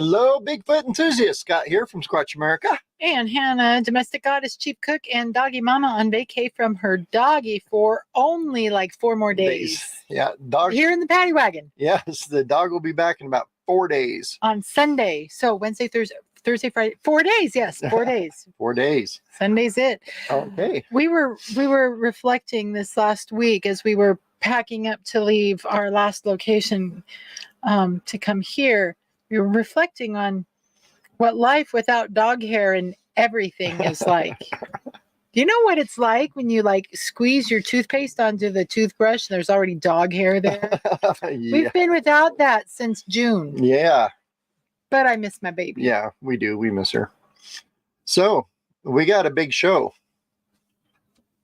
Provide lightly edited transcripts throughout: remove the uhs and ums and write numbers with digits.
Hello, Bigfoot enthusiasts. Scott here from Squatch America. And Hannah, domestic goddess, chief cook, and doggy mama on vacay from her doggy for only like 4 more days. Yeah, dog. Here in the paddy wagon. Yes, the dog will be back in about 4 days. On Sunday. So Wednesday, Thursday, Friday. 4 days. Yes, 4 days. 4 days. Sunday's it. Okay. We were reflecting this last week as we were packing up to leave our last location to come here. We were reflecting on what life without dog hair and everything is like. Do you know what it's like when you like squeeze your toothpaste onto the toothbrush and there's already dog hair there? Yeah. We've been without that since June. Yeah. But I miss my baby. Yeah, we do. We miss her. So we got a big show.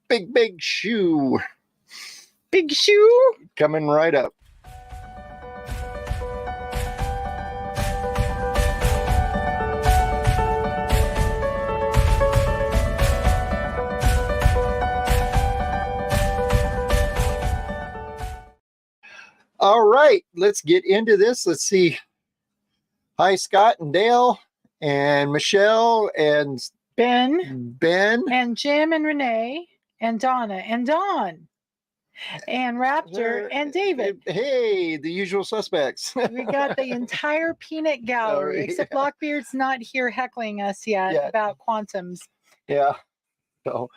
Big shoe. Big shoe. Coming right up. All right, let's get into this. Let's see. Hi, Scott and Dale and Michelle and Ben and Jim and Renee and Donna and Dawn and Raptor and David. Hey, the usual suspects. We got the entire peanut gallery, except Blockbeard's not here heckling us yet about quantums. Yeah. So,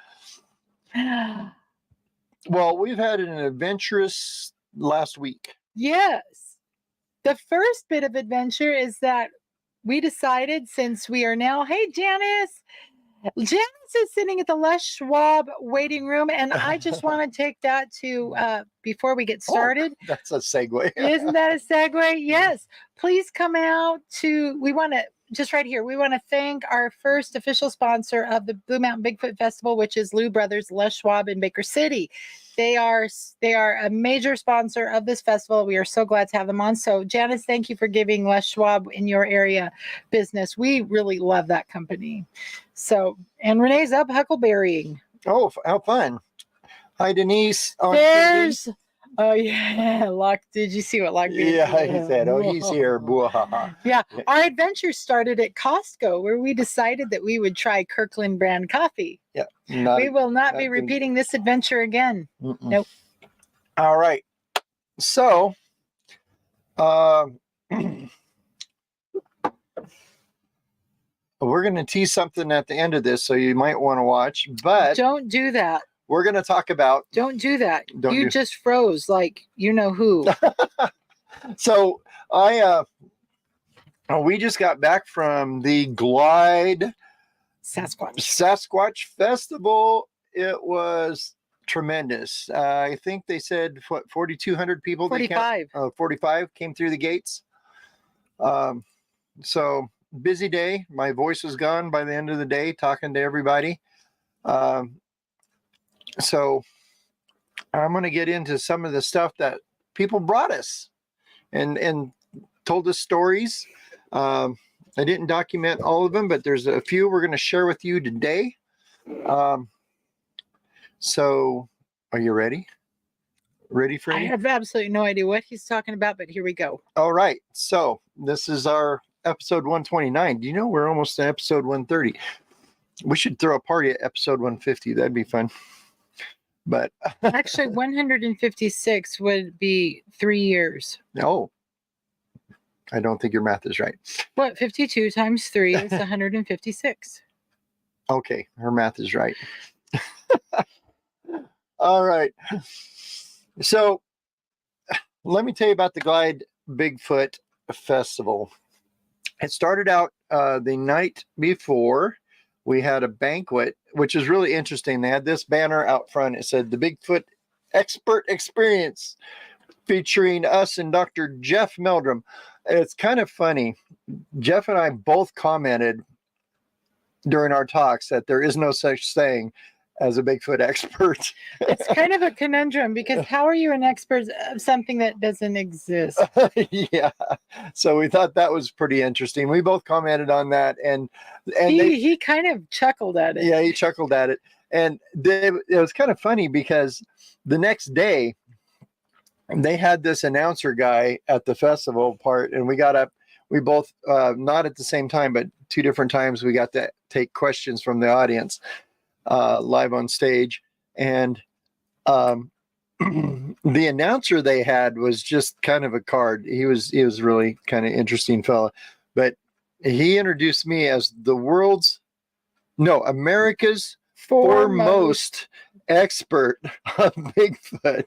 well, we've had an adventurous last week. Yes. The first bit of adventure is that we decided, since we are now, hey, Janice is sitting at the Les Schwab waiting room, and I just want to take that to, before we get started. Oh, that's a segue. Isn't that a segue? Yes. Please come out to, we want to, just right here, we want to thank our first official sponsor of the Blue Mountain Bigfoot Festival, which is Lou Brothers, Les Schwab in Baker City. They are a major sponsor of this festival. We are so glad to have them on. So Janice, thank you for giving Les Schwab in your area business. We really love that company. So, and Renee's up huckleberrying. Oh, how fun. Hi, Denise. There's, oh yeah, did you see what Lockbeard Yeah, he said, oh, he's here. Yeah, our adventure started at Costco, where we decided that we would try Kirkland brand coffee. Yeah. We will not be repeating this adventure again. Nope. All right. So, we're going to tease something at the end of this, so you might want to watch, but don't do that. We're going to talk about. Don't do that. You just froze like you know who. So we just got back from the Glide Sasquatch Festival. It was tremendous. I think they said what, 4,200 people. 45. 45 came through the gates. So busy day. My voice was gone by the end of the day talking to everybody. So I'm going to get into some of the stuff that people brought us and told us stories. I didn't document all of them, but there's a few we're going to share with you today. So are you ready? Ready for I have absolutely no idea what he's talking about, but here we go. All right. So this is our episode 129. Do you know we're almost at episode 130? We should throw a party at episode 150. That'd be fun. But actually 156 would be 3 years. No, I don't think your math is right. What? 52 times 3 is 156. Okay, her math is right. All right. So let me tell you about the Glide Bigfoot Festival. It started out the night before. We had a banquet, which is really interesting. They had this banner out front. It said the Bigfoot Expert Experience, featuring us and Dr. Jeff Meldrum. It's kind of funny. Jeff and I both commented during our talks that there is no such thing as a Bigfoot expert. It's kind of a conundrum, because how are you an expert of something that doesn't exist? Yeah. So we thought that was pretty interesting. We both commented on that, and he kind of chuckled at it. Yeah, he chuckled at it. And it was kind of funny because the next day they had this announcer guy at the festival part, and we got up. we both, not at the same time, but 2 different times, we got to take questions from the audience live on stage. And the announcer they had was just kind of a card. He was really kind of interesting fella, but he introduced me as America's foremost expert on Bigfoot.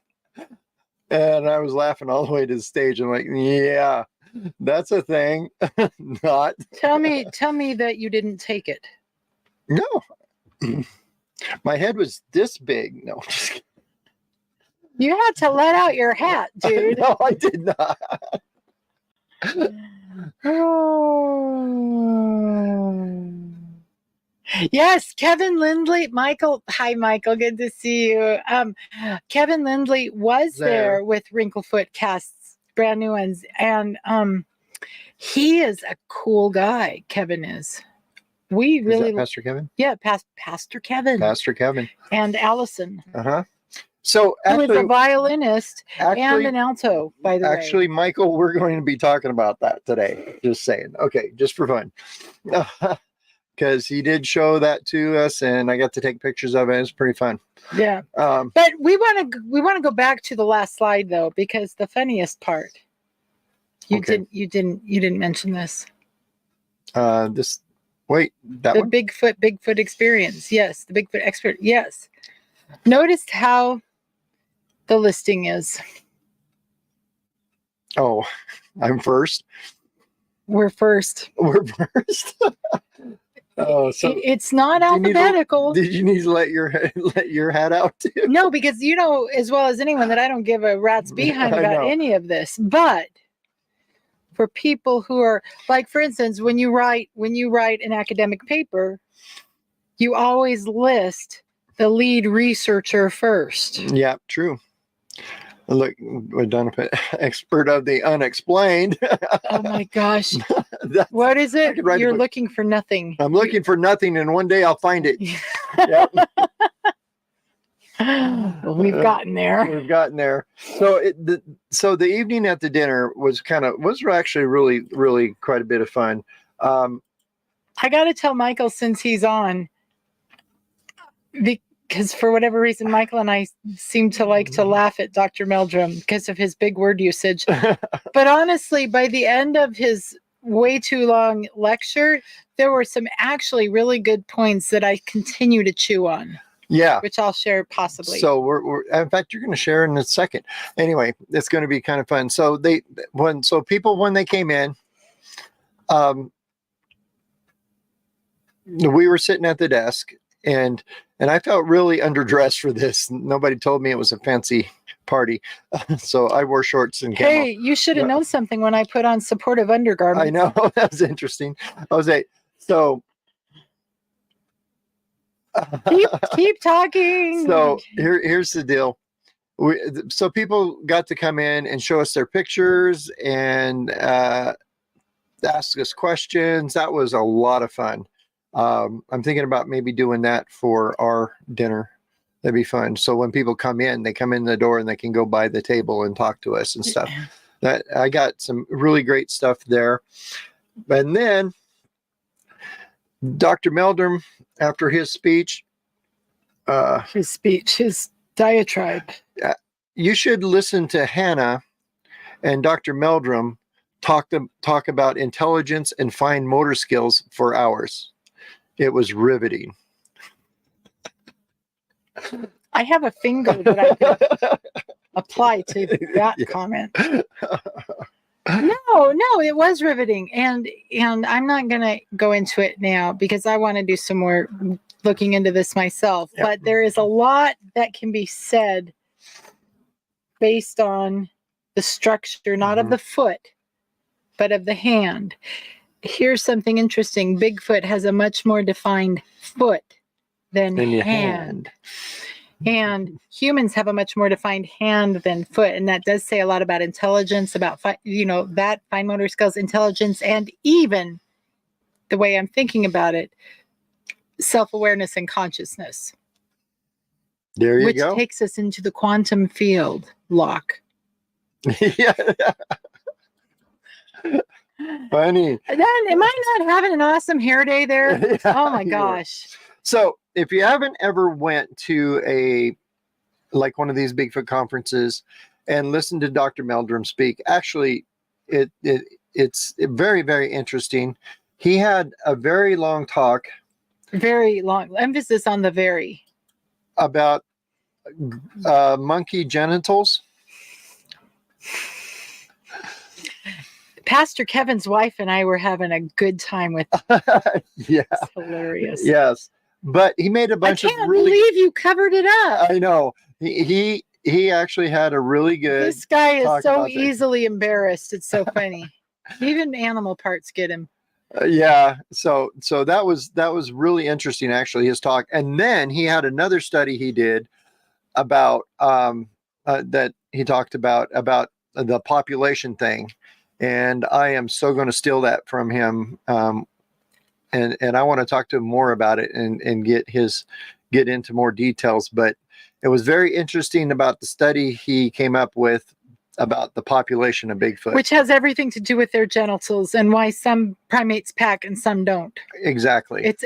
And I was laughing all the way to the stage. I'm like, yeah, that's a thing. Not. Tell me that you didn't take it. No. My head was this big. No, just kidding. You had to let out your hat, dude. No, I did not. Oh. Yes, Kevin Lindley, Michael. Hi, Michael. Good to see you. Kevin Lindley was there with Wrinklefoot casts, brand new ones, and he is a cool guy. Kevin is. We really Is that Pastor Kevin? Yeah, Pastor Kevin. Pastor Kevin And Allison. So Who is actually, a violinist and an alto, by the way. Actually, Michael, we're going to be talking about that today. Just saying. Okay, just for fun. Because he did show that to us, and I got to take pictures of it. It's pretty fun. Yeah. But we want to go back to the last slide though, because the funniest part. You didn't mention this. The Bigfoot experience. Yes, the Bigfoot expert. Yes. Notice how the listing is. Oh, I'm first. We're first. We're first. Oh, so it's not alphabetical. Did you need to let your hat out too? No, because you know as well as anyone that I don't give a rat's behind about any of this. But for people who are like, for instance, when you write an academic paper, you always list the lead researcher first. Yeah, true. Look, we're done with it. Expert of the unexplained. Oh my gosh. What is it? You're looking for nothing. I'm looking for nothing, and one day I'll find it. Yep. Well, we've gotten there. We've gotten there. So the evening at the dinner was actually really quite a bit of fun. I got to tell Michael, since he's on, because for whatever reason, Michael and I seem to like to laugh at Dr. Meldrum because of his big word usage. But honestly, by the end of his way too long lecture, there were some actually really good points that I continue to chew on. Yeah. Which I'll share possibly. So we're in fact, you're going to share in a second. Anyway, it's going to be kind of fun. So people, when they came in, we were sitting at the desk, and I felt really underdressed for this. Nobody told me it was a fancy party. So I wore shorts and camo. Hey, you should have known something when I put on supportive undergarments. I know. That was interesting. So keep talking. So here's the deal. So people got to come in and show us their pictures and ask us questions. That was a lot of fun. I'm thinking about maybe doing that for our dinner. That'd be fun. So when people come in, they come in the door and they can go by the table and talk to us and stuff. That I got some really great stuff there. And then Dr. Meldrum, after his speech, his diatribe. You should listen to Hannah and Dr. Meldrum talk about intelligence and fine motor skills for hours. It was riveting. I have a finger that I can apply to that comment. No, it was riveting. And I'm not going to go into it now because I want to do some more looking into this myself. Yep. But there is a lot that can be said based on the structure, not of the foot, but of the hand. Here's something interesting. Bigfoot has a much more defined foot than hand. And humans have a much more defined hand than foot. And that does say a lot about intelligence, about, that fine motor skills, intelligence, and even the way I'm thinking about it, self-awareness and consciousness. There you go. Which takes us into the quantum field, Locke. Yeah. Funny. Then am I not having an awesome hair day there? Yeah, Oh my you are. gosh. So if you haven't ever went to like one of these Bigfoot conferences and listened to Dr. Meldrum speak, actually it's very, very interesting. He had a very long talk. Very long emphasis on the very. About monkey genitals. Pastor Kevin's wife and I were having a good time with Yeah. It's hilarious. Yes. But he made a bunch I of can't really believe you covered it up. I know. He actually had a really good This guy is talk so about that. easily embarrassed. It's so funny. Even animal parts get him. Yeah. So that was really interesting, actually, his talk. And then he had another study he did about that he talked about the population thing. And I am so going to steal that from him. And I want to talk to him more about it and get into more details. But it was very interesting about the study he came up with about the population of Bigfoot. Which has everything to do with their genitals and why some primates pack and some don't. Exactly. It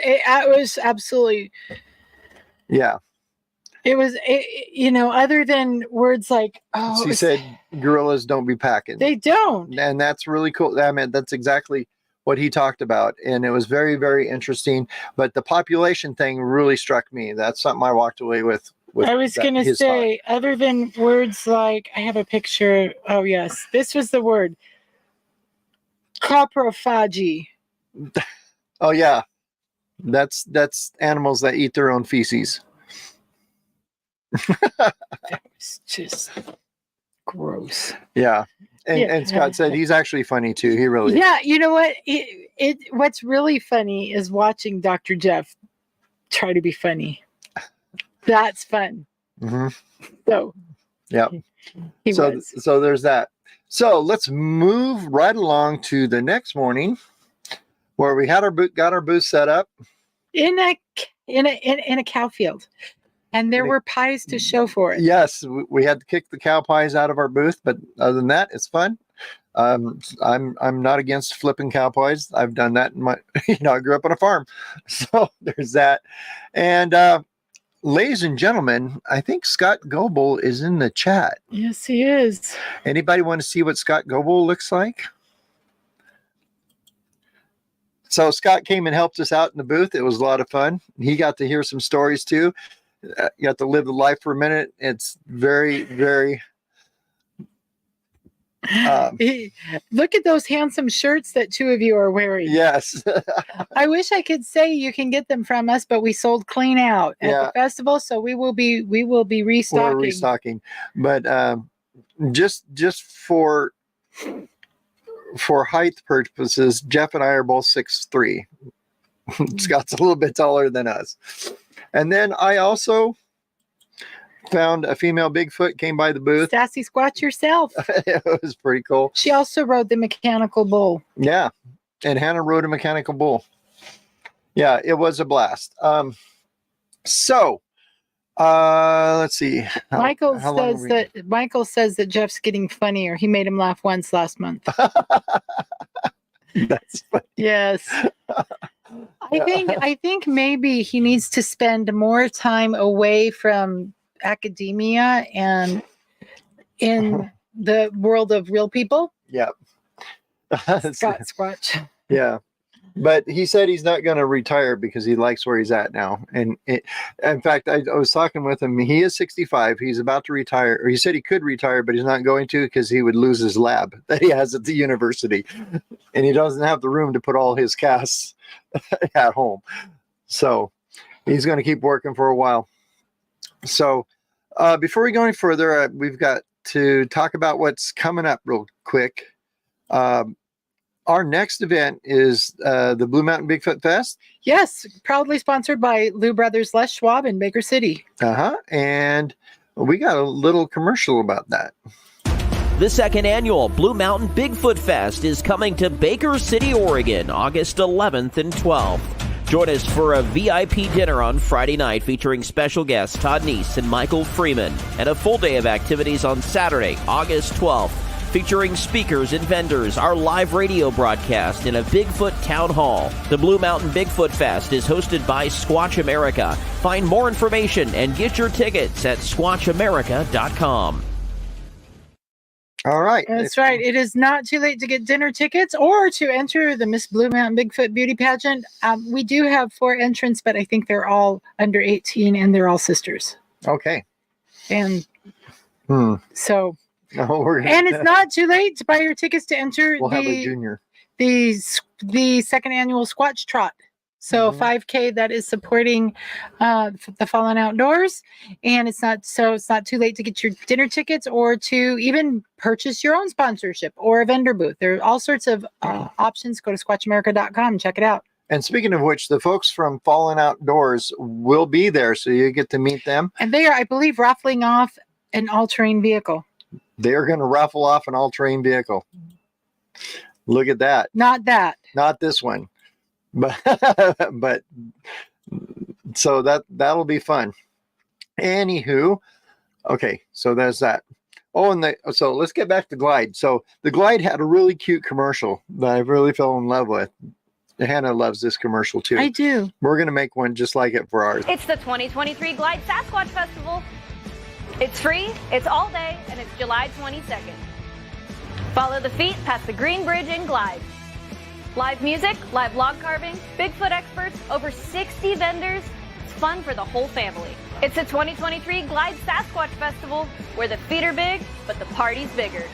was absolutely. Yeah. It was, other than words like, She said gorillas don't be packing. They don't. And that's really cool. I mean, that's exactly what he talked about. And it was very, very interesting. But the population thing really struck me. That's something I walked away with I was going to say, other than words like, I have a picture. Oh, yes. This was the word. Coprophagy. Oh, yeah. That's animals that eat their own feces. That was just gross. Yeah. And Scott said he's actually funny too. He really Yeah, you know what? What's really funny is watching Dr. Jeff try to be funny. That's fun. Mm-hmm. So yeah. So there's that. So let's move right along to the next morning where we had got our booth set up in a cow field. And there were pies to show for it. Yes, we had to kick the cow pies out of our booth, but other than that, it's fun. I'm not against flipping cow pies. I've done that in my, I grew up on a farm, so there's that. And ladies and gentlemen, I think Scott Goebel is in the chat. Yes, he is. Anybody want to see what Scott Goebel looks like? So Scott came and helped us out in the booth. It was a lot of fun. He got to hear some stories too. You got to live the life for a minute. It's very, very. Look at those handsome shirts that two of you are wearing. Yes. I wish I could say you can get them from us, but we sold clean out at the festival, so we will be restocking. We're restocking, but just for height purposes, Jeff and I are both 6'3". Scott's a little bit taller than us. And then I also found a female Bigfoot, came by the booth. Sassy Squatch yourself. It was pretty cool. She also rode the mechanical bull. Yeah. And Hannah rode a mechanical bull. Yeah, it was a blast. So let's see. Michael says that Jeff's getting funnier. He made him laugh once last month. That's funny. Yes. I think maybe he needs to spend more time away from academia and in the world of real people. Yeah. Scott Squatch. Yeah. But he said he's not going to retire because he likes where he's at now. And in fact, I was talking with him. He is 65. He's about to retire. Or he said he could retire, but he's not going to because he would lose his lab that he has at the university. And he doesn't have the room to put all his casts at home. So he's going to keep working for a while. So before we go any further, we've got to talk about what's coming up real quick. Our next event is the Blue Mountain Bigfoot Fest. Yes, proudly sponsored by Lou Brothers Les Schwab in Baker City. And we got a little commercial about that. The second annual Blue Mountain Bigfoot Fest is coming to Baker City, Oregon, August 11th and 12th. Join us for a VIP dinner on Friday night featuring special guests Todd Neese and Michael Freeman, and a full day of activities on Saturday, August 12th. featuring speakers and vendors, our live radio broadcast, and a Bigfoot town hall. The Blue Mountain Bigfoot Fest is hosted by Squatch America. Find more information and get your tickets at squatchamerica.com. All right. That's right. It is not too late to get dinner tickets or to enter the Miss Blue Mountain Bigfoot Beauty Pageant. We do have 4 entrants, but I think they're all under 18 and they're all sisters. Okay. And so, and it's not too late to buy your tickets to enter we'll have a junior. the second annual Squatch Trot. So 5K that is supporting the Fallen Outdoors, and it's not too late to get your dinner tickets or to even purchase your own sponsorship or a vendor booth. There are all sorts of options. Go to squatchamerica.com and check it out. And speaking of which, the folks from Fallen Outdoors will be there, so you get to meet them. And they are, I believe, raffling off an all-terrain vehicle. They are going to raffle off an all-terrain vehicle. Look at that. Not this one. But so that'll be fun. Anywho, okay, so there's that. So let's get back to Glide. So the Glide had a really cute commercial that I really fell in love with. Hannah loves this commercial too. I do. We're gonna make one just like it for ours. It's the 2023 Glide Sasquatch Festival. It's free, it's all day, and it's July 22nd. Follow the feet past the Green Bridge in Glide. Live music, live log carving, Bigfoot experts, over 60 vendors. It's fun for the whole family. It's the 2023 Glide Sasquatch Festival, where the feet are big, but the party's bigger.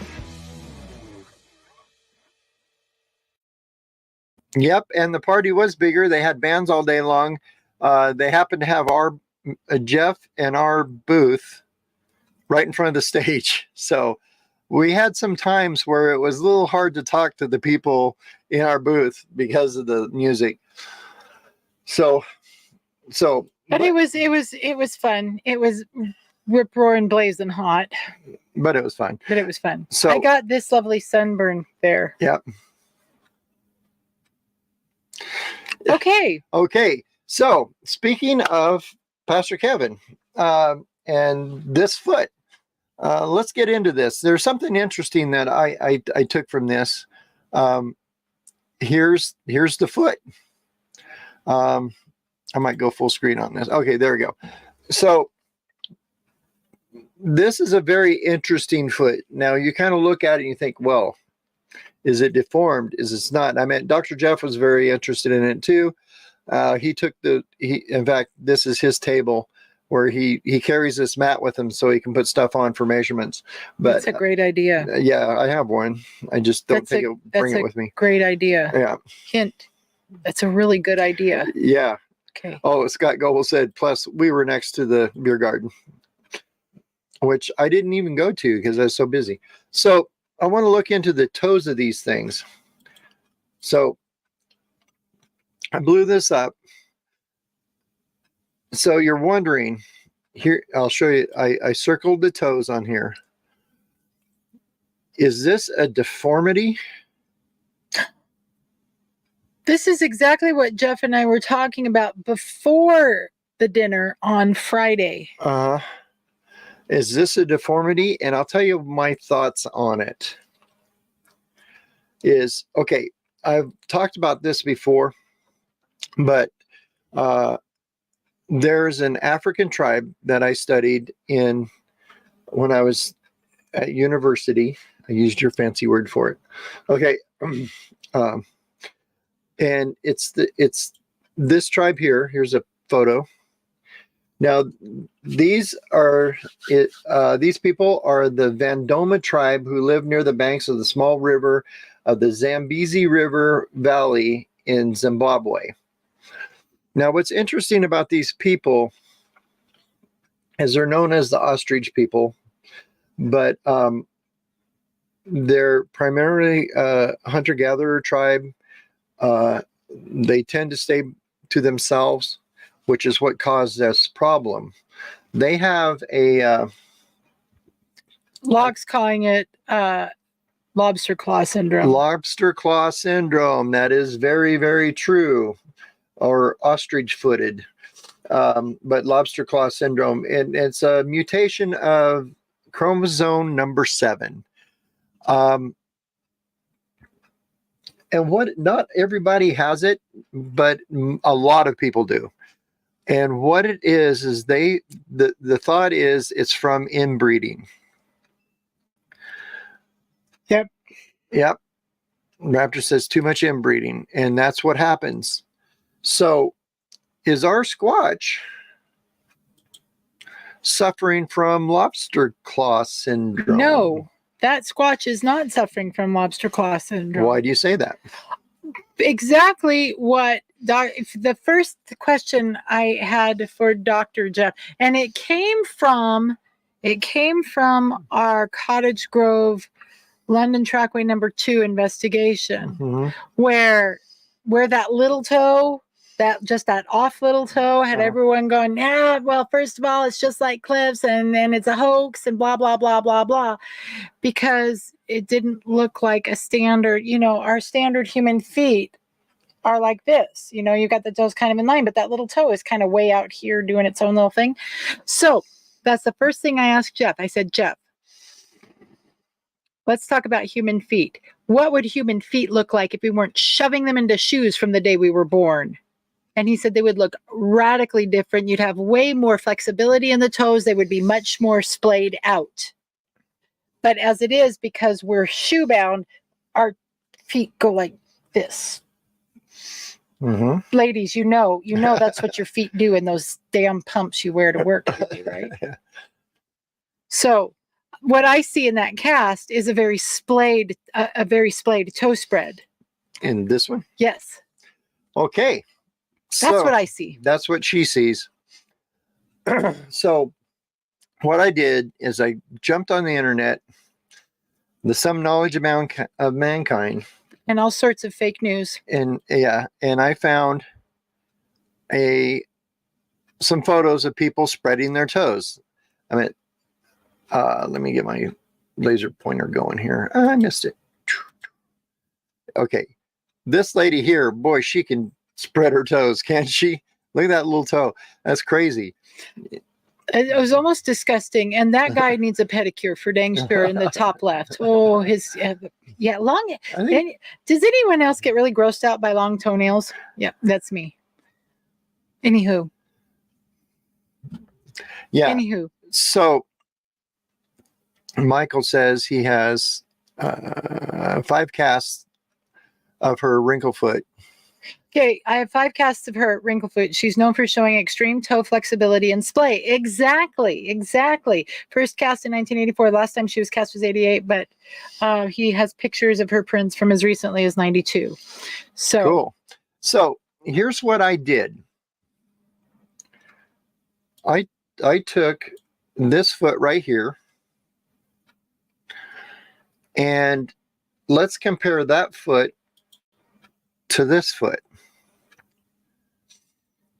Yep, and the party was bigger. They had bands all day long. They happened to have our Jeff and our booth right in front of the stage. So we had some times where it was a little hard to talk to the people in our booth because of the music. But it was fun. It was rip roaring blazing hot. But it was fun. So I got this lovely sunburn there. Yep. Okay. So speaking of Pastor Kevin and this foot, let's get into this. There's something interesting that I took from this. Here's the foot. I might go full screen on this. Okay, there we go. So this is a very interesting foot. Now you kind of look at it and you think, well, is it deformed? Is it not? I mean, Dr. Jeff was very interested in it too. In fact, this is his table where he carries this mat with him so he can put stuff on for measurements. But that's a great idea. Yeah, I have one. I just don't bring it with me. Great idea. Yeah. Hint. That's a really good idea. Yeah. Okay. Oh, Scott Goble said, plus we were next to the beer garden, which I didn't even go to because I was so busy. So I want to look into the toes of these things. So I blew this up. So you're wondering, here, I'll show you. I circled the toes on here. Is this a deformity? This is exactly what Jeff and I were talking about before the dinner on Friday. Is this a deformity? And I'll tell you my thoughts on it. Okay, I've talked about this before, but there's an African tribe that I studied in when I was at university. I used your fancy word for it. Okay. And it's this tribe here. Here's a photo. Now, these people are the Vandoma tribe who live near the banks of the small river of the Zambezi River Valley in Zimbabwe. Now, what's interesting about these people is they're known as the ostrich people, but they're primarily a hunter-gatherer tribe. They tend to stay to themselves, which is what caused this problem. They have a Locke's calling it lobster claw syndrome. Lobster claw syndrome. That is very, very true. Or ostrich-footed, but lobster claw syndrome. And it's a mutation of chromosome number 7. And what, not everybody has it, but a lot of people do. And what it is the thought is it's from inbreeding. Yep. Yep. Raptor says too much inbreeding, and that's what happens. So is our Squatch suffering from lobster claw syndrome? No, that Squatch is not suffering from lobster claw syndrome. Why do you say that? Exactly what the first question I had for Dr. Jeff, and it came from our Cottage Grove London Trackway number 2 investigation, Mm-hmm. where that little toe, that off little toe had everyone going, yeah, well, first of all, it's just like Cliff's and it's a hoax and blah, blah, blah, blah, blah, because it didn't look like a standard, our standard human feet are like this, you got the toes kind of in line, but that little toe is kind of way out here doing its own little thing. So that's the first thing I asked Jeff. I said, Jeff, let's talk about human feet. What would human feet look like if we weren't shoving them into shoes from the day we were born? And he said they would look radically different. You'd have way more flexibility in the toes. They would be much more splayed out. But as it is, because we're shoe bound, our feet go like this. Mm-hmm. Ladies, you know that's what your feet do in those damn pumps you wear to work, right? So what I see in that cast is a very splayed toe spread. In this one? Yes. Okay. That's what I see. That's what she sees. So what I did is I jumped on the internet, some knowledge of mankind, and all sorts of fake news. And I found some photos of people spreading their toes. I mean, let me get my laser pointer going here. I missed it. Okay. This lady here, boy, she can spread her toes, can't she? Look at that little toe. That's crazy. It was almost disgusting. And that guy needs a pedicure for dang sure in the top left. Oh, his, long. Does anyone else get really grossed out by long toenails? Yeah, that's me. Anywho. Yeah. Anywho. So Michael says he has 5 casts of her wrinkle foot. Okay, I have 5 casts of her wrinklefoot. She's known for showing extreme toe flexibility and splay. Exactly. First cast in 1984. Last time she was cast was 88, but he has pictures of her prints from as recently as 92. So cool. So here's what I did. I took this foot right here, and let's compare that foot to this foot.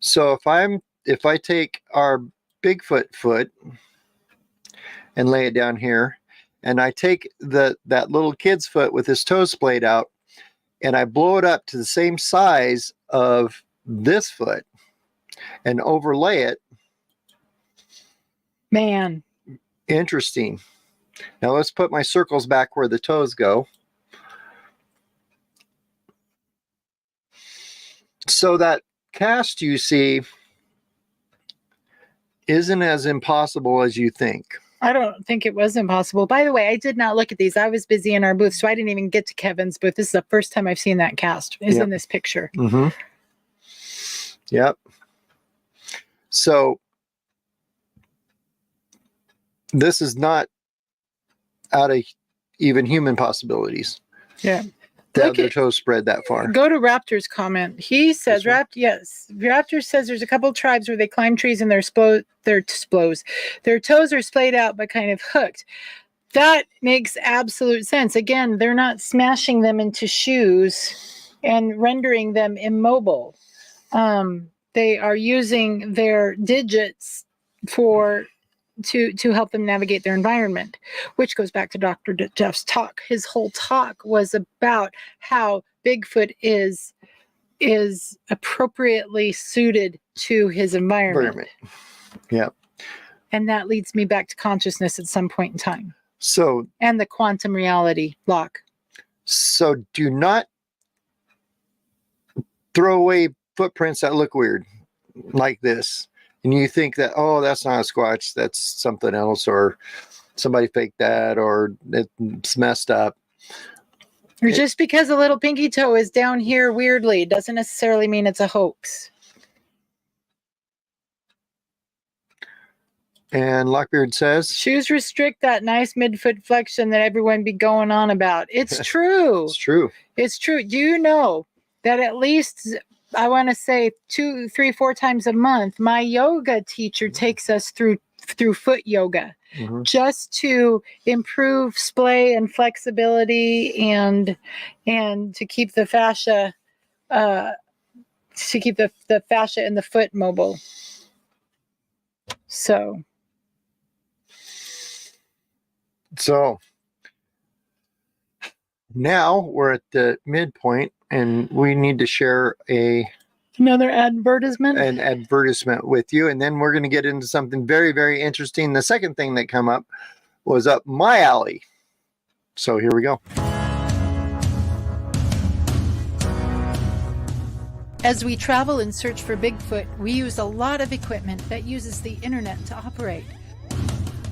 So if I take our Bigfoot foot and lay it down here, and I take that little kid's foot with his toes splayed out, and I blow it up to the same size of this foot and overlay it. Man. Interesting. Now let's put my circles back where the toes go. So that cast you see isn't as impossible as you think. I don't think it was impossible. By the way, I did not look at these. I was busy in our booth, so I didn't even get to Kevin's booth. This is the first time I've seen that cast. Is in this picture. Mm-hmm. Yep. So this is not out of even human possibilities. Yeah. To have their toes spread that far. Go to Raptor's comment. He says, Raptor says there's a couple of tribes where they climb trees and their toes are splayed out but kind of hooked. That makes absolute sense. Again, they're not smashing them into shoes and rendering them immobile. They are using their digits to help them navigate their environment, which goes back to Dr. Jeff's talk. His whole talk was about how Bigfoot is appropriately suited to his environment. Yeah. And that leads me back to consciousness at some point in time. So, and the quantum reality lock. so do not throw away footprints that look weird like this. And you think that, oh, that's not a Squatch, that's something else, or somebody faked that, or it's messed up. Or just because a little pinky toe is down here weirdly doesn't necessarily mean it's a hoax. And Lockbeard says, Shoes restrict that nice midfoot flexion that everyone be going on about. It's true. it's true. It's true. Do you know that at least, I want to say 2, 3, 4 times a month, my yoga teacher takes us through foot yoga just to improve splay and flexibility and to keep the fascia the fascia in the foot mobile. So now we're at the midpoint, and we need to share another advertisement. an advertisement with you, and then we're going to get into something very, very interesting. The second thing that come up was up my alley. So here we go. As we travel and search for Bigfoot, we use a lot of equipment that uses the internet to operate.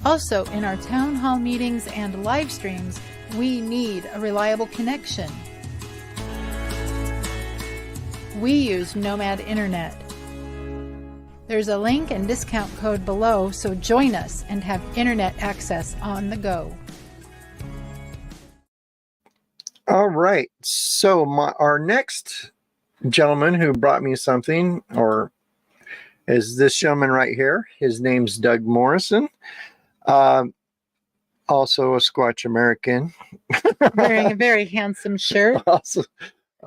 Also, in our town hall meetings and live streams, we need a reliable connection. We use Nomad Internet. There's a link and discount code below, so join us and have internet access on the go. All right. So our next gentleman who brought me something, or is this gentleman right here. His name's Doug Morrison. Also a Squatch American. Wearing a very handsome shirt. Also,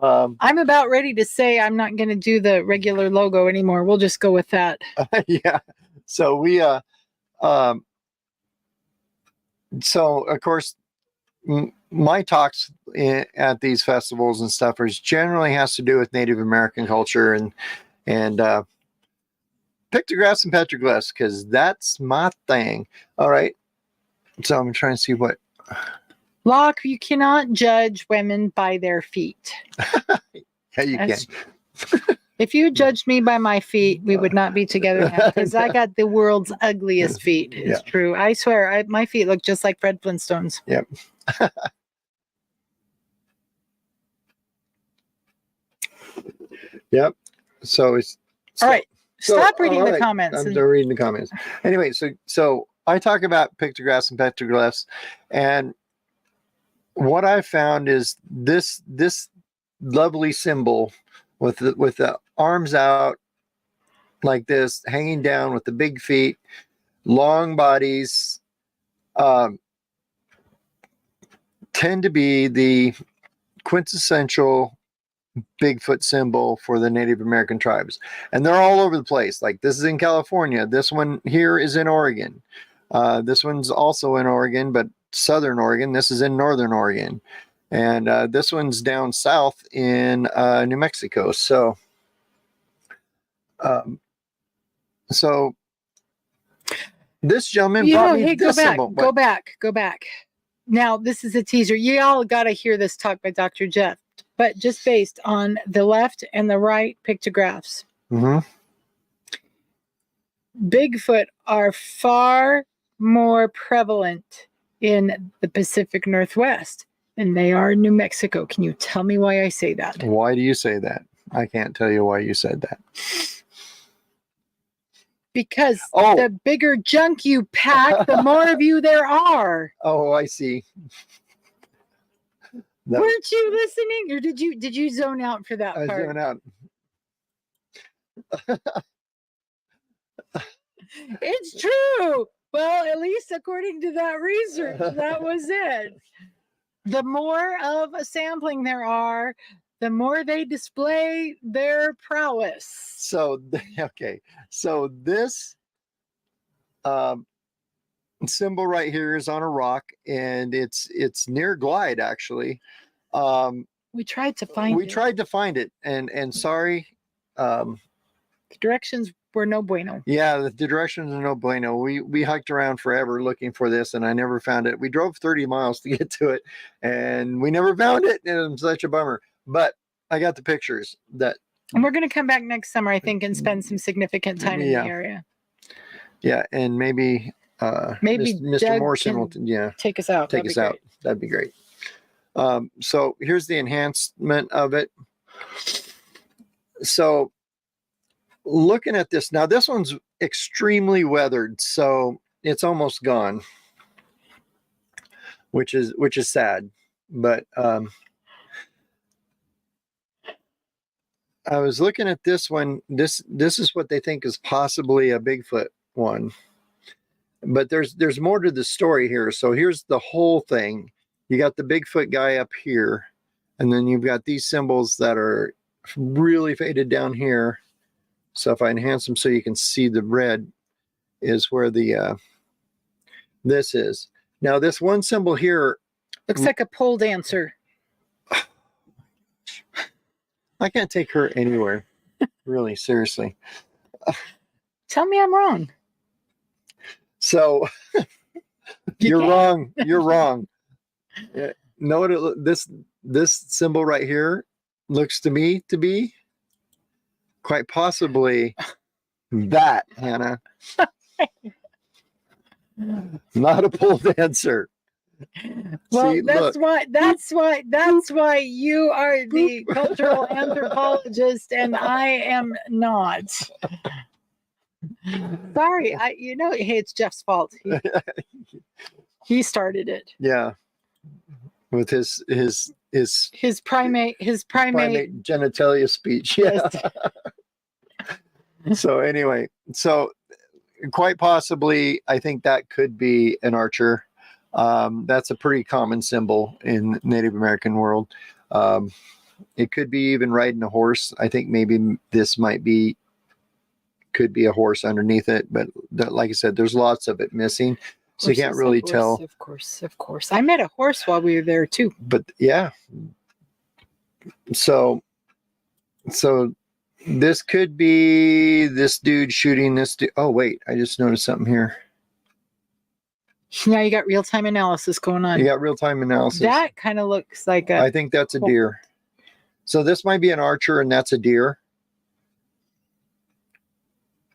I'm about ready to say I'm not going to do the regular logo anymore. We'll just go with that. yeah. So we, so of course, my talks at these festivals and stuff generally has to do with Native American culture and pictographs and petroglyphs, because that's my thing. All right. So I'm trying to see what. Locke, you cannot judge women by their feet. Yeah, you can. If you judged me by my feet, we would not be together now, because I got the world's ugliest feet. It's true. I swear, my feet look just like Fred Flintstone's. Yep. Yep. So it's all right. Stop reading the comments. I'm done reading the comments. Anyway, so I talk about pictographs and petroglyphs, and what I found is this lovely symbol with the arms out like this, hanging down with the big feet, long bodies, tend to be the quintessential Bigfoot symbol for the Native American tribes. And they're all over the place. Like this is in California. This one here is in Oregon. This one's also in Oregon, but Southern Oregon. This is in Northern Oregon. And this one's down south in New Mexico. So, this gentleman brought me this symbol. Go back. Now, this is a teaser. Y'all got to hear this talk by Dr. Jeff, but just based on the left and the right pictographs. Bigfoot are far more prevalent in the Pacific Northwest than they are in New Mexico. Can you tell me why I say that? Why do you say that? I can't tell you why you said that. Because the bigger junk you pack, the more of you there are. Oh, I see. Weren't you listening, or did you zone out for that part? I zoned out. It's true. Well, at least according to that research, that was it. The more of a sampling there are, the more they display their prowess. So, okay. So this symbol right here is on a rock, and it's near Glide, actually. We tried to find it. We tried to find it, and sorry. The directions were no bueno. Yeah, the directions are no bueno. We hiked around forever looking for this, and I never found it. We drove 30 miles to get to it, and we never found it. And it was such a bummer. But I got the pictures that. And we're going to come back next summer, I think, and spend some significant time in the area. Yeah, and maybe Mr. Doug Morrison will take us out. Take us out. That'd be great. So here's the enhancement of it. So looking at this now, this one's extremely weathered, so it's almost gone, which is sad. But I was looking at this one. This is what they think is possibly a Bigfoot one, but there's more to the story here. So here's the whole thing. You got the Bigfoot guy up here, and then you've got these symbols that are really faded down here. So if I enhance them so you can see the red is where the this is. Now this one symbol here looks like a pole dancer. I can't take her anywhere. Really, seriously. Tell me I'm wrong. So you're wrong. You're wrong. Know what this symbol right here looks to me to be? Quite possibly that, Hannah. Not a pole dancer. Well, See, that's why you are the cultural anthropologist and I am not. Sorry, hey, it's Jeff's fault. He started it. Yeah. With his primate genitalia speech. Yeah. Yes. So anyway, quite possibly, I think that could be an archer. That's a pretty common symbol in Native American world. It could be even riding a horse. I think maybe this could be a horse underneath it, but like I said, there's lots of it missing. So you can't really tell. Of course. I met a horse while we were there too. But yeah. So this could be this dude shooting this dude. Oh, wait. I just noticed something here. Now you got real-time analysis going on. You got real-time analysis. That kind of looks like I think that's a deer. So this might be an archer and that's a deer.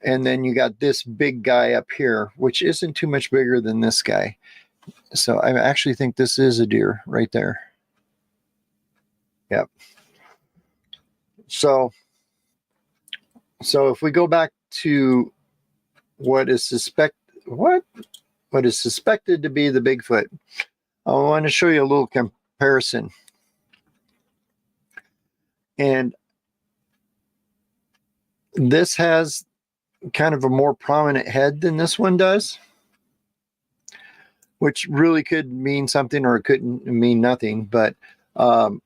And then you got this big guy up here, which isn't too much bigger than this guy. So I actually think this is a deer right there. Yep. So if we go back to what is suspected to be the Bigfoot, I want to show you a little comparison. And this has kind of a more prominent head than this one does, which really could mean something or it couldn't mean nothing. But then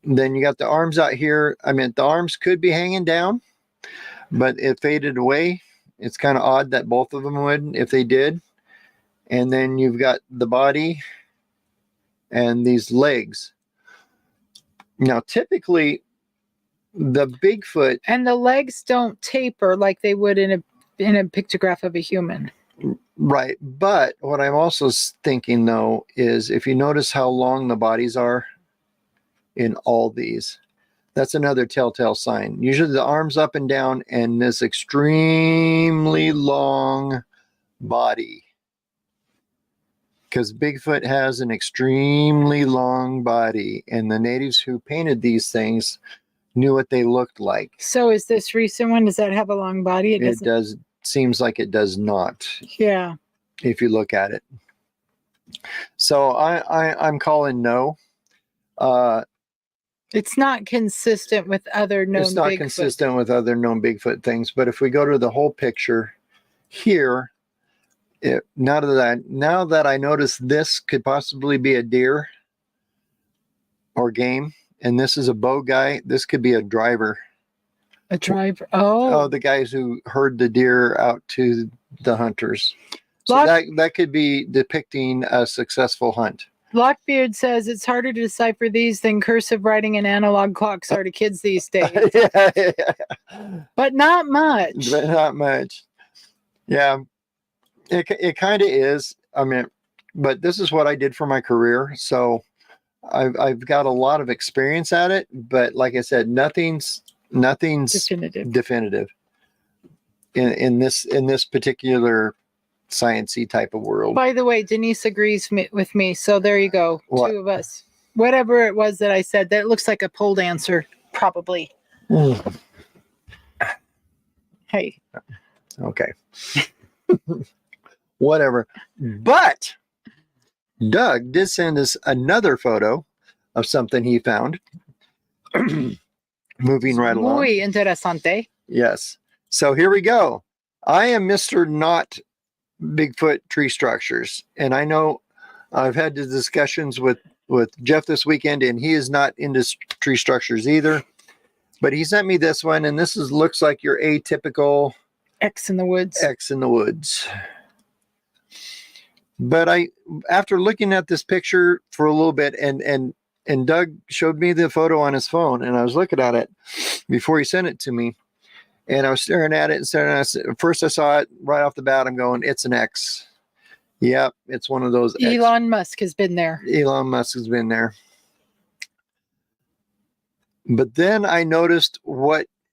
you got the arms out here. I mean, the arms could be hanging down, but it faded away. It's kind of odd that both of them would if they did. And then you've got the body and these legs. Now, typically, the Bigfoot and the legs don't taper like they would in a pictograph of a human. Right. But what I'm also thinking, though, is if you notice how long the bodies are in all these, that's another telltale sign. Usually the arms up and down and this extremely long body. Because Bigfoot has an extremely long body, and the natives who painted these things knew what they looked like. So is this recent one? Does that have a long body? It does. Seems like it does not. Yeah. If you look at it. So I'm calling no. It's not consistent with other known Bigfoot. It's not consistent with other known Bigfoot things. But if we go to the whole picture here, now that I notice this could possibly be a deer or game, and this is a bow guy, this could be a driver. A driver. Oh, the guys who herd the deer out to the hunters. So that could be depicting a successful hunt. Lockbeard says it's harder to decipher these than cursive writing and analog clocks are to kids these days, Yeah. but not much. But not much. Yeah, it kind of is. I mean, but this is what I did for my career, so I've got a lot of experience at it. But like I said, nothing's definitive in this particular sciencey type of world. By the way, Denise agrees with me, so there you go. What? 2 of us. Whatever it was that I said, that looks like a pole dancer, probably. Hey. Okay. Whatever. But Doug did send us another photo of something he found. Moving right along. Muy interesante. Yes. So here we go. I am Mr. Not Bigfoot Tree Structures. And I know I've had the discussions with Jeff this weekend, and he is not into tree structures either. But he sent me this one, and this looks like your atypical X in the woods. X in the woods. But after looking at this picture for a little bit, and Doug showed me the photo on his phone, and I was looking at it before he sent it to me, and I was staring at it and staring at it. First I saw it right off the bat. I'm going, it's an X. Yep, it's one of those. Elon Musk has been there. Elon Musk has been there. But then I noticed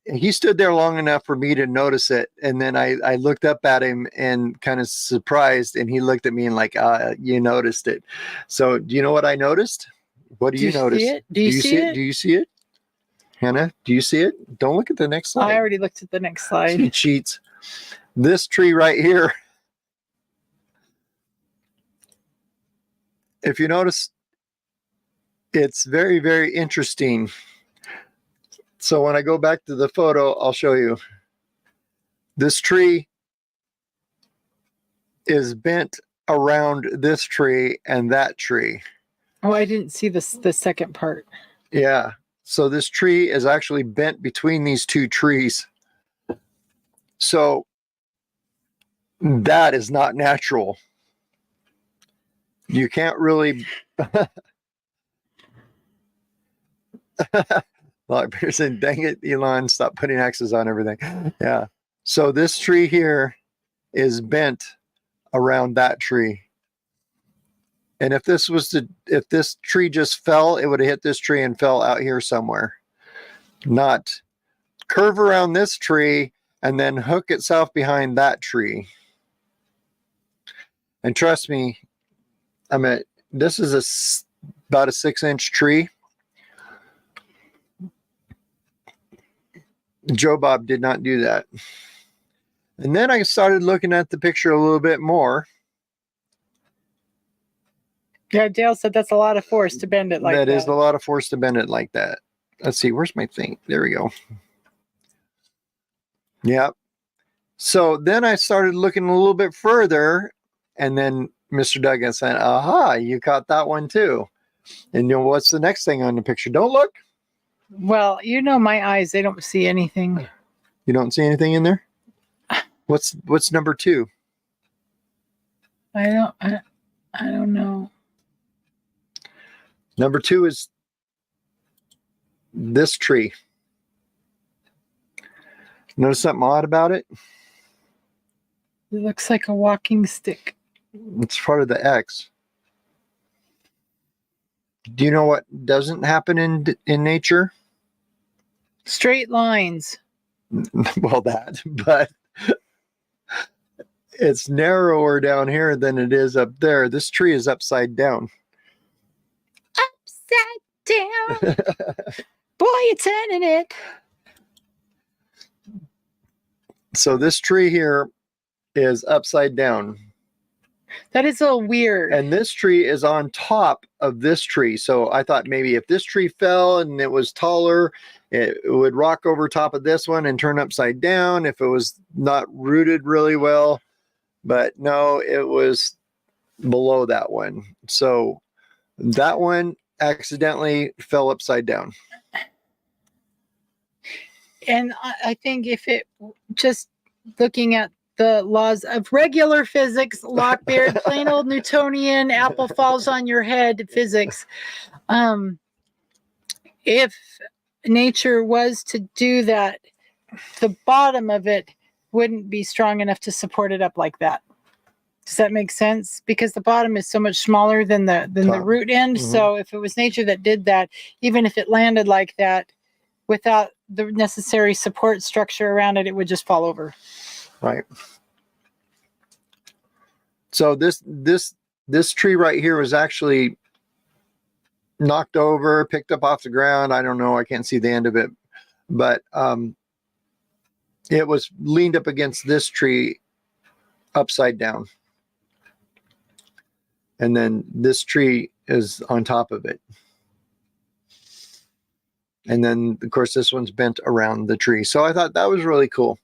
he stood there long enough for me to notice it. And then I looked up at him and kind of surprised. And he looked at me and like, you noticed it. So do you know what I noticed? What do you notice? See it? Do you see it? Do you see it? Hannah, do you see it? Don't look at the next slide. I already looked at the next slide. She cheats. This tree right here. If you notice, it's very, very interesting. So when I go back to the photo, I'll show you. This tree is bent around this tree and that tree. Oh, I didn't see the second part. Yeah. So this tree is actually bent between these 2 trees. So that is not natural. You can't really... Like Pearson, dang it, Elon, stop putting X's on everything. Yeah. So this tree here is bent around that tree. And if this tree just fell, it would have hit this tree and fell out here somewhere. Not curve around this tree and then hook itself behind that tree. And trust me, this is about a 6-inch tree. Joe Bob did not do that. And then I started looking at the picture a little bit more. Yeah, Dale said that's a lot of force to bend it like that. That is a lot of force to bend it like that. Let's see, where's my thing? There we go. Yep. So then I started looking a little bit further, and then Mr. Duggan said, aha, you caught that one too. And you know what's the next thing on the picture? Don't look. Well, you know my eyes, they don't see anything. You don't see anything in there? What's number 2? I don't know. Number 2 is this tree. Notice something odd about it? It looks like a walking stick. It's part of the X. Do you know what doesn't happen in nature? Straight lines. Well, but it's narrower down here than it is up there. This tree is upside down. Upside down. Boy, you're turning it. So this tree here is upside down. That is a little weird. And this tree is on top of this tree. So I thought maybe if this tree fell and it was taller, it would rock over top of this one and turn upside down if it was not rooted really well. But no, it was below that one. So that one accidentally fell upside down. And I think if it just looking at the laws of regular physics, Lockbeard, plain old Newtonian, apple falls on your head physics. If nature was to do that, the bottom of it wouldn't be strong enough to support it up like that. Does that make sense? Because the bottom is so much smaller than the root end. Mm-hmm. So if it was nature that did that, even if it landed like that, without the necessary support structure around it, it would just fall over. Right. So this tree right here was actually knocked over, picked up off the ground. I don't know. I can't see the end of it, but it was leaned up against this tree upside down. And then this tree is on top of it. And then, of course, this one's bent around the tree. So I thought that was really cool.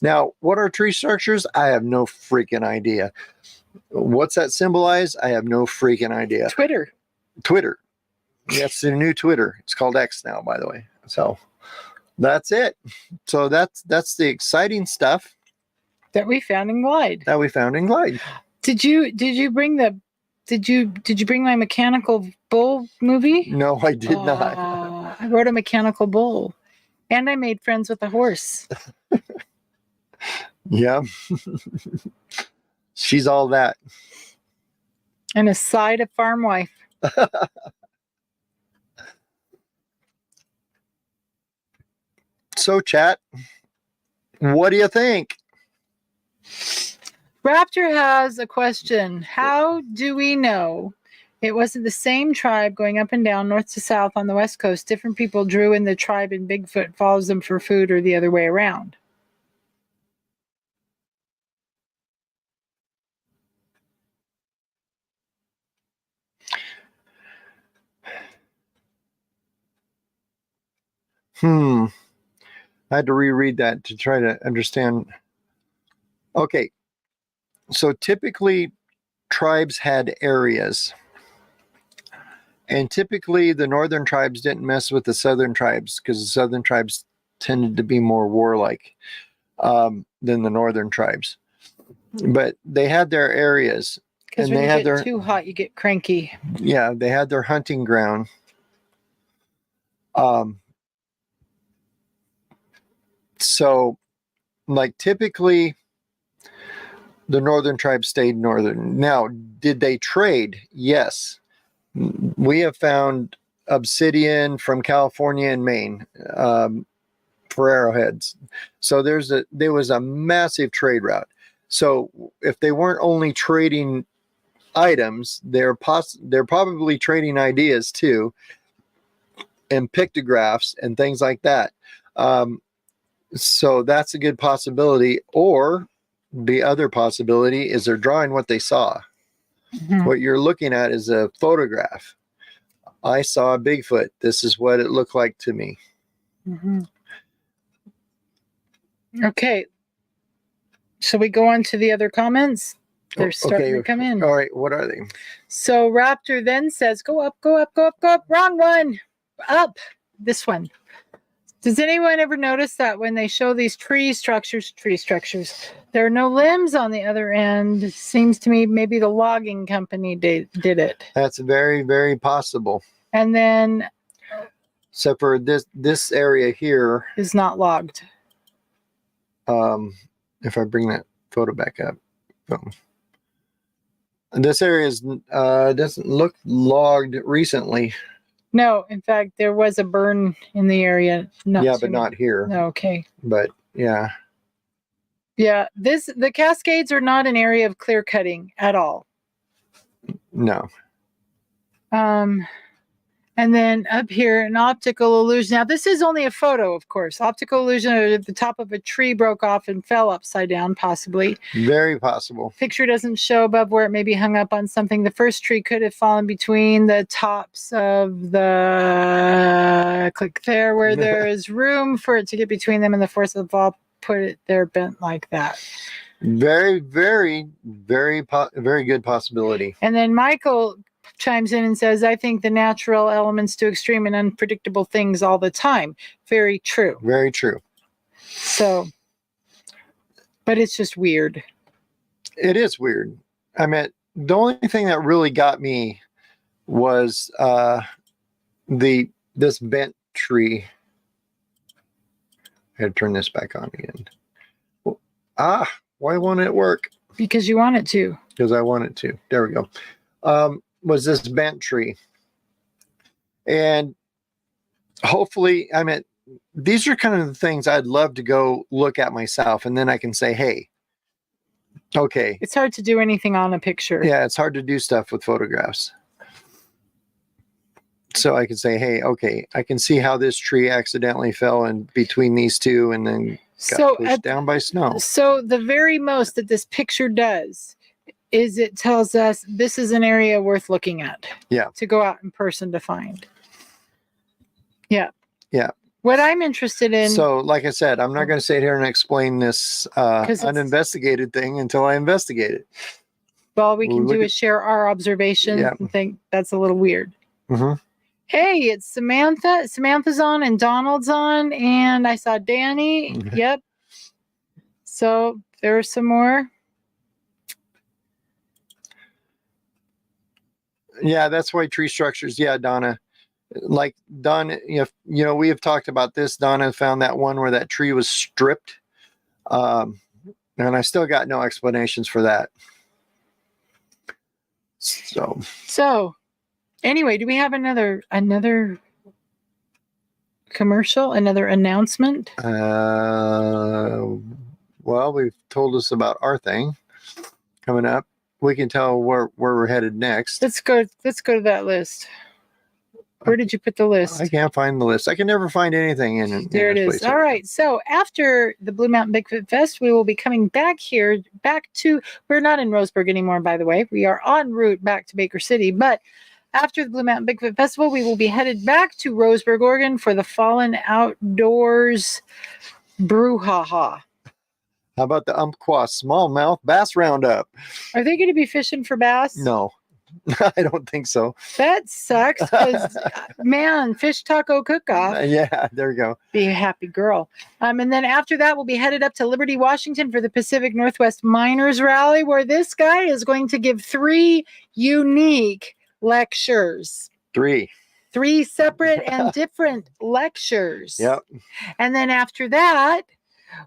Now, what are tree structures? I have no freaking idea. What's that symbolize? I have no freaking idea. Twitter. That's the new Twitter. It's called X now, by the way. So that's it. So that's the exciting stuff That we found in Glide. Did you bring my mechanical bull movie? No, I did not. I wrote a mechanical bull, and I made friends with a horse. Yeah. She's all that. And a side of farm wife. So, chat, what do you think? Raptor has a question. How do we know it wasn't the same tribe going up and down north to south on the West Coast? Different people drew in the tribe and Bigfoot follows them for food, or the other way around? I had to reread that to try to understand. Okay. So typically tribes had areas. And typically the northern tribes didn't mess with the southern tribes because the southern tribes tended to be more warlike than the northern tribes. But they had their areas. Because when you get too hot, you get cranky. Yeah, they had their hunting ground. So, like, typically, the northern tribes stayed northern. Now, did they trade? Yes. We have found obsidian from California and Maine for arrowheads. So there was a massive trade route. So if they weren't only trading items, they're probably trading ideas too, and pictographs and things like that. So that's a good possibility. Or the other possibility is they're drawing what they saw. Mm-hmm. What you're looking at is a photograph. I saw a Bigfoot. This is what it looked like to me. Mm-hmm. Okay. Shall we go on to the other comments? They're starting to come in. All right. What are they? So Raptor then says, go up, go up, go up, go up. Wrong one. Up. This one. Does anyone ever notice that when they show these tree structures, there are no limbs on the other end? It seems to me maybe the logging company did it. That's very, very possible. And then, except for this area here is not logged. If I bring that photo back up, boom. And this area doesn't look logged recently. No, in fact, there was a burn in the area. But not here. No, okay. But yeah. Yeah, the Cascades are not an area of clear cutting at all. No. And then up here, an optical illusion. Now, this is only a photo, of course. Optical illusion at the top of a tree broke off and fell upside down, possibly. Very possible. Picture doesn't show above where it may be hung up on something. The first tree could have fallen between the tops of the... Click there where there is room for it to get between them, and the force of the fall put it there bent like that. Very, very, very good possibility. And then Michael chimes in and says, I think the natural elements to extreme and unpredictable things all the time. Very true. Very true. So But it's just weird. It is weird. I mean, the only thing that really got me was this bent tree. I had to turn this back on again. Why won't it work? Because you want it to. Because I want it to. There we go. Was this bent tree. And hopefully, I mean, these are kind of the things I'd love to go look at myself. And then I can say, hey, okay. It's hard to do anything on a picture. Yeah, it's hard to do stuff with photographs. So I can say, hey, okay, I can see how this tree accidentally fell in between these two and then got pushed down by snow. So the very most that this picture does is it tells us this is an area worth looking at. Yeah. To go out in person to find. Yeah. Yeah. What I'm interested in. So, like I said, I'm not going to sit here and explain this uninvestigated thing until I investigate it. All we can do is share our observations and think that's a little weird. Mm-hmm. Hey, it's Samantha. Samantha's on and Donald's on, and I saw Danny. Yep. So there's some more. Yeah, that's why tree structures. Yeah, Donna. Like Donna, we have talked about this. Donna found that one where that tree was stripped. And I still got no explanations for that. So anyway, do we have another commercial, another announcement? Well, we've told us about our thing coming up. We can tell where we're headed next. Let's go to that list. Where did you put the list? I can't find the list. I can never find anything in it. There it is. All right. So after the Blue Mountain Bigfoot Fest, we will be coming back to, we're not in Roseburg anymore, by the way. We are en route back to Baker City. But after the Blue Mountain Bigfoot Festival, we will be headed back to Roseburg, Oregon for the Fallen Outdoors Brouhaha. How about the Umpqua Smallmouth Bass Roundup? Are they going to be fishing for bass? No. I don't think so. That sucks because, man, fish taco cook-off. Yeah, there you go. Be a happy girl. And then after that, we'll be headed up to Liberty, Washington for the Pacific Northwest Miners Rally, where this guy is going to give 3 unique lectures. 3 separate and different lectures. Yep. And then after that,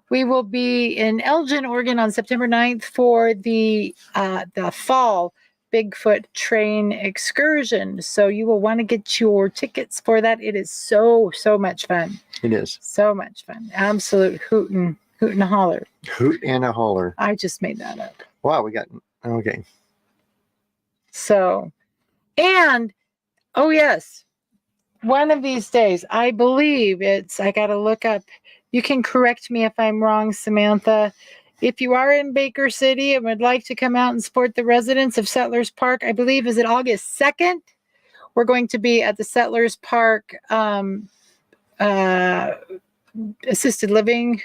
we will be in Elgin, Oregon on September 9th for the fall Bigfoot train excursion. So you will want to get your tickets for that. It is so much fun. It is. So much fun. Absolute hoot and holler. Hoot and a holler. I just made that up. Wow, okay. So, and, oh yes, one of these days, I believe I got to look up, you can correct me if I'm wrong, Samantha. If you are in Baker City and would like to come out and support the residents of Settlers Park, I believe, is it August 2nd? We're going to be at the Settlers Park Assisted Living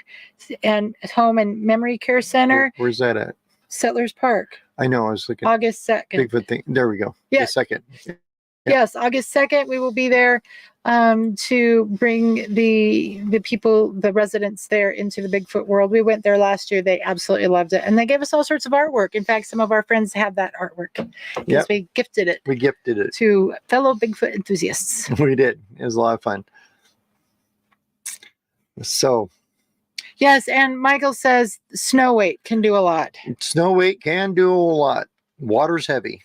and Home and Memory Care Center. Where's that at? Settlers Park. I know, I was looking. August 2nd. Bigfoot thing. There we go. Yeah. The 2nd. Yes, August 2nd, we will be there to bring the people, the residents there into the Bigfoot world. We went there last year. They absolutely loved it. And they gave us all sorts of artwork. In fact, some of our friends have that artwork because we gifted it. We gifted it to fellow Bigfoot enthusiasts. We did. It was a lot of fun. So. Yes, and Michael says snow weight can do a lot. Snow weight can do a lot. Water's heavy.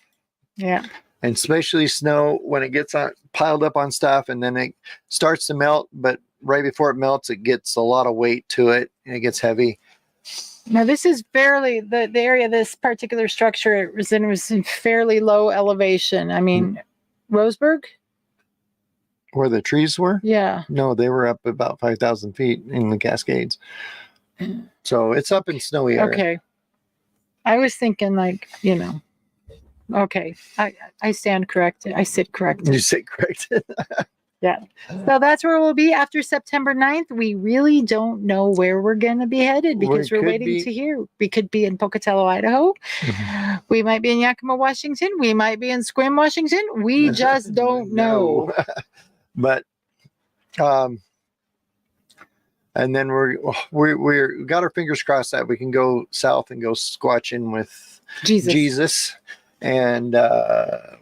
Yeah. And especially snow when it gets piled up on stuff and then it starts to melt, but right before it melts, it gets a lot of weight to it and it gets heavy. Now, this is fairly, the area this particular structure was in fairly low elevation. I mean, Roseburg? Where the trees were? Yeah. No, they were up about 5,000 feet in the Cascades. So it's up in snowy area. Okay. I was thinking okay, I stand corrected. I sit corrected. You sit corrected. Yeah. So that's where we'll be after September 9th. We really don't know where we're going to be headed because we're waiting to hear. We could be in Pocatello, Idaho. Mm-hmm. We might be in Yakima, Washington. We might be in Sequim, Washington. We just don't know. But And then we got our fingers crossed that we can go south and go squatching with Jesus and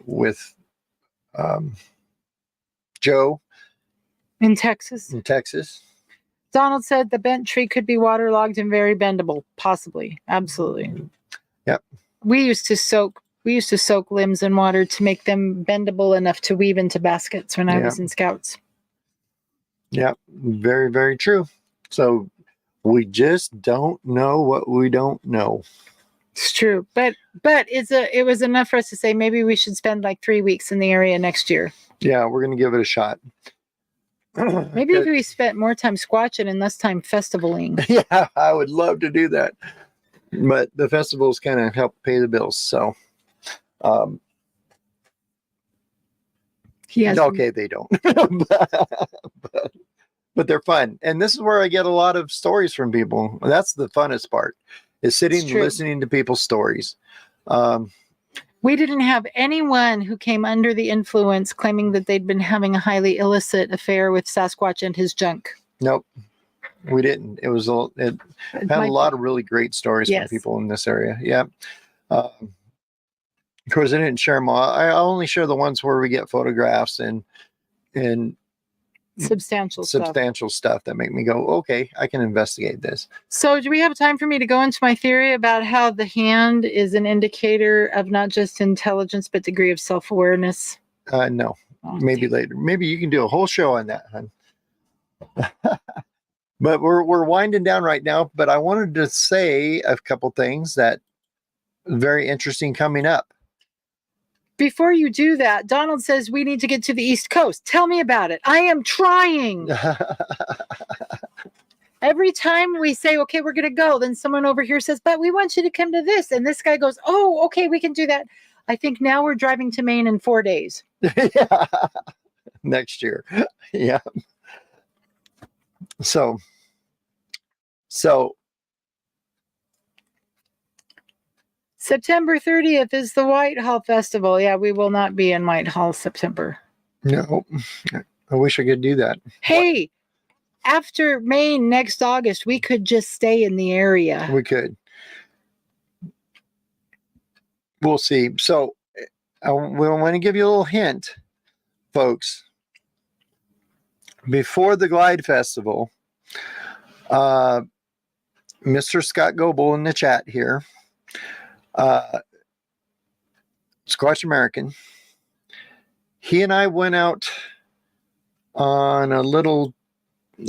with Joe in Texas. Donald said the bent tree could be waterlogged and very bendable. Possibly. Absolutely. Yep. We used to soak limbs in water to make them bendable enough to weave into baskets when I was in Scouts. Yep. Very, very true. So we just don't know what we don't know. It's true. But it was enough for us to say maybe we should spend like 3 weeks in the area next year. Yeah, we're going to give it a shot. Maybe if we spent more time squatching and less time festivaling. Yeah, I would love to do that. But the festivals kind of help pay the bills. So, okay, they don't. but they're fun. And this is where I get a lot of stories from people. That's the funnest part, is sitting and listening to people's stories. We didn't have anyone who came under the influence claiming that they'd been having a highly illicit affair with Sasquatch and his junk. Nope, we didn't. It had a lot of really great stories from people in this area. Yeah. Of course, I didn't share them all. I only share the ones where we get photographs and substantial stuff that make me go, okay, I can investigate this. So do we have time for me to go into my theory about how the hand is an indicator of not just intelligence, but degree of self-awareness? No, maybe later. Maybe you can do a whole show on that, hon. But we're winding down right now, but I wanted to say a couple things that are very interesting coming up. Before you do that, Donald says we need to get to the East Coast. Tell me about it. I am trying. Every time we say, okay, we're going to go, then someone over here says, but we want you to come to this. And this guy goes, oh, okay, we can do that. I think now we're driving to Maine in 4 days. Yeah. Next year. Yeah. So September 30th is the Whitehall Festival. Yeah, we will not be in Whitehall September. No, I wish I could do that. Hey, after Maine next August, we could just stay in the area. We could. We'll see. So I want to give you a little hint, folks. Before the Glide Festival, Mr. Scott Goebel in the chat here, Squatch American, he and I went out on a little,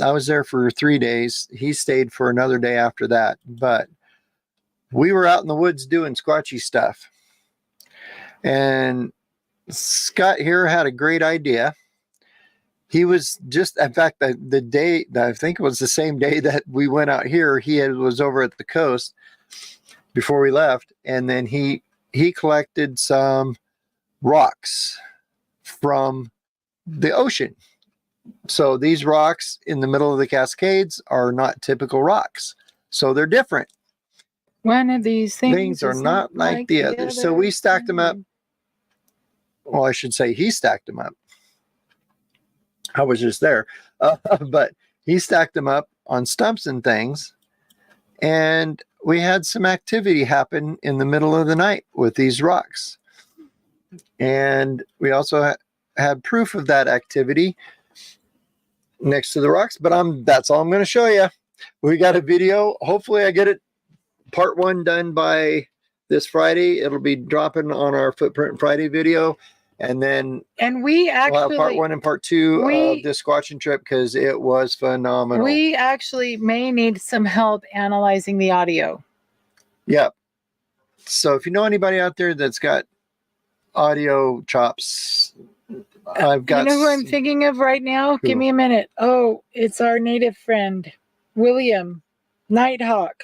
I was there for 3 days. He stayed for another day after that, but we were out in the woods doing squatchy stuff. And Scott here had a great idea. He was just, in fact, the day, I think it was the same day that we went out here, was over at the coast before we left. And then he collected some rocks from the ocean. So these rocks in the middle of the Cascades are not typical rocks. So they're different. One of these things are not like the others. So we stacked them up. Well, I should say he stacked them up. I was just there. But he stacked them up on stumps and things. And we had some activity happen in the middle of the night with these rocks. And we also had proof of that activity next to the rocks. But that's all I'm going to show you. We got a video. Hopefully I get it part 1 done by this Friday. It'll be dropping on our Footprint Friday video. And then we actually we'll have part 1 and part 2 of this squatching trip, because it was phenomenal. We actually may need some help analyzing the audio. Yep. So if you know anybody out there that's got audio chops, I've got. You know who I'm thinking of right now? Give me a minute. Oh, it's our native friend, William Nighthawk.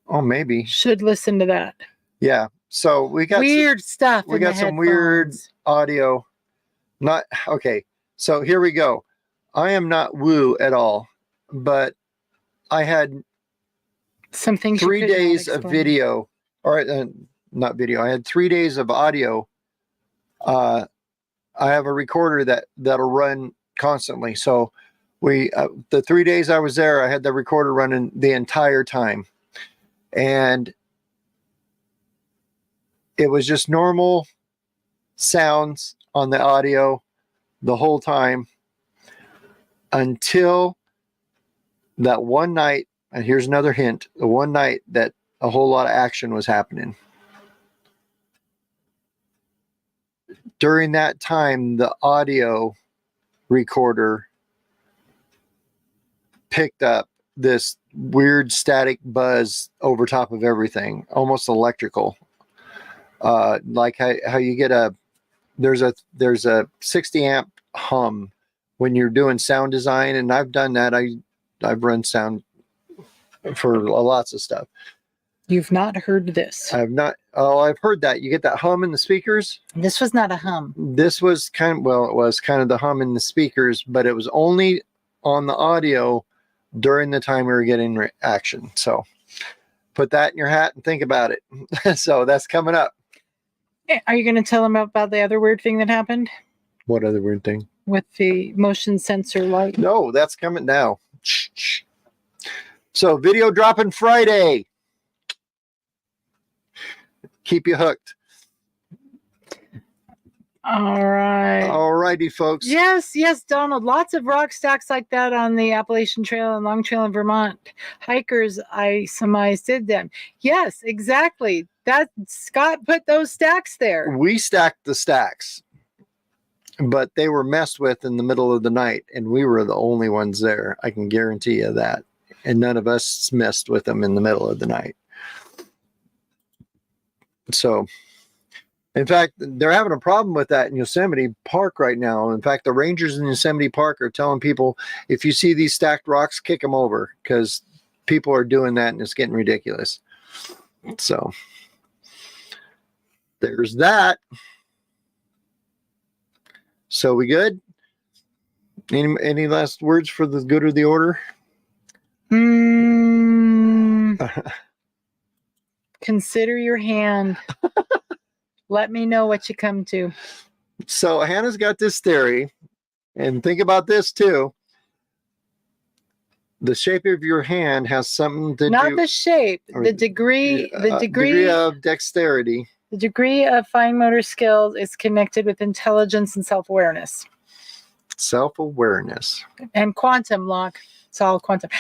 Oh, maybe. Should listen to that. Yeah. So we got weird stuff. We got some weird audio. Not okay. So here we go. I am not woo at all, but I had something 3 days of video, or not video. I had 3 days of audio. I have a recorder that'll run constantly. So the 3 days I was there, I had the recorder running the entire time, and it was just normal sounds on the audio the whole time until that one night. And here's another hint: the one night that a whole lot of action was happening. During that time, the audio recorder picked up this weird static buzz over top of everything, almost electrical. Like how you get there's a 60 amp hum when you're doing sound design, and I've done that. I've run sound for lots of stuff. You've not heard this. I've not. Oh, I've heard that. You get that hum in the speakers. This was not a hum. This was it was kind of the hum in the speakers, but it was only on the audio during the time we were getting action. So put that in your hat and think about it. So that's coming up. Are you going to tell them about the other weird thing that happened What other weird thing? with the motion sensor light? No, that's coming now. Shh. So video dropping Friday. Keep you hooked. All right. All righty, folks. Yes, Donald. Lots of rock stacks like that on the Appalachian Trail and Long Trail in Vermont. Hikers, I surmise, did them. Yes, exactly. That Scott put those stacks there. We stacked the stacks, but they were messed with in the middle of the night, and we were the only ones there. I can guarantee you that. And none of us messed with them in the middle of the night. So, in fact, they're having a problem with that in Yosemite Park right now. In fact, the rangers in Yosemite Park are telling people, if you see these stacked rocks, kick them over, because people are doing that and it's getting ridiculous. So, there's that. So, we good? Any last words for the good or the order? Consider your hand. Let me know what you come to. So Hannah's got this theory, and think about this too. The shape of your hand has something to do. Not the shape, the degree, degree of dexterity. The degree of fine motor skills is connected with intelligence and self-awareness. Self-awareness. And quantum, Locke. It's all quantum.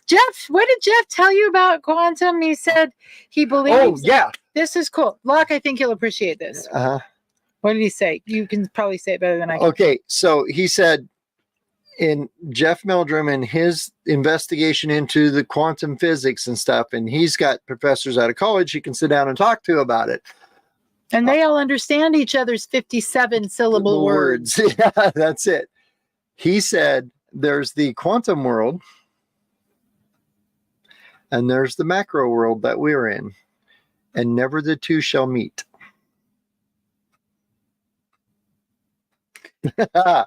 Jeff, what did Jeff tell you about quantum? He said he believes. Oh, yeah. This is cool. Locke, I think you'll appreciate this. What did he say? You can probably say it better than I can. Okay, so he said in Jeff Meldrum and his investigation into the quantum physics and stuff, and he's got professors out of college he can sit down and talk to about it. And they all understand each other's 57 syllable words. Yeah, that's it. He said there's the quantum world and there's the macro world that we're in, and never the two shall meet. Yeah.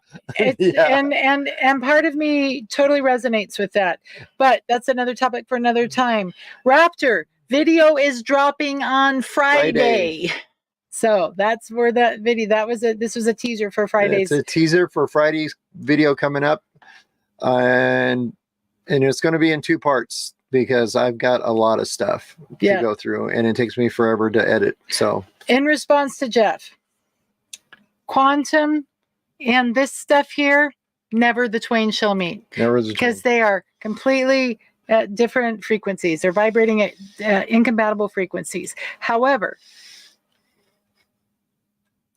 And part of me totally resonates with that, but that's another topic for another time. Raptor video is dropping on Friday. So that's where that video, this was a teaser for Friday's. It's a teaser for Friday's video coming up. And it's going to be in 2 parts because I've got a lot of stuff to go through, and it takes me forever to edit. So in response to Jeff, quantum and this stuff here, never the twain shall meet. Never the because they are completely different frequencies. They're vibrating at incompatible frequencies. However,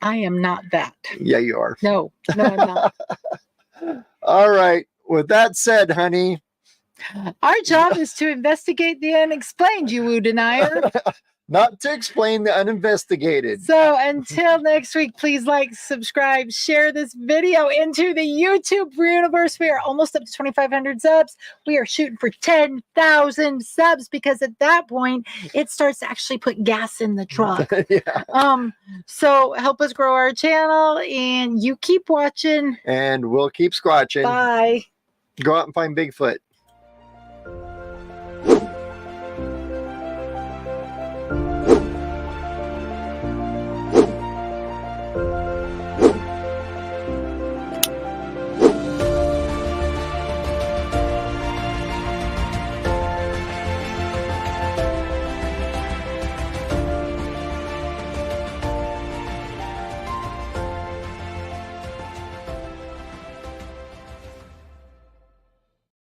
I am not that. Yeah, you are. No, I'm not. All right. With that said, honey, our job is to investigate the unexplained, you woo denier. Not to explain the uninvestigated. So until next week, please like, subscribe, share this video into the YouTube universe. We are almost up to 2,500 subs. We are shooting for 10,000 subs because at that point, it starts to actually put gas in the truck. Yeah. So help us grow our channel, and you keep watching. And we'll keep squatching. Bye. Go out and find Bigfoot.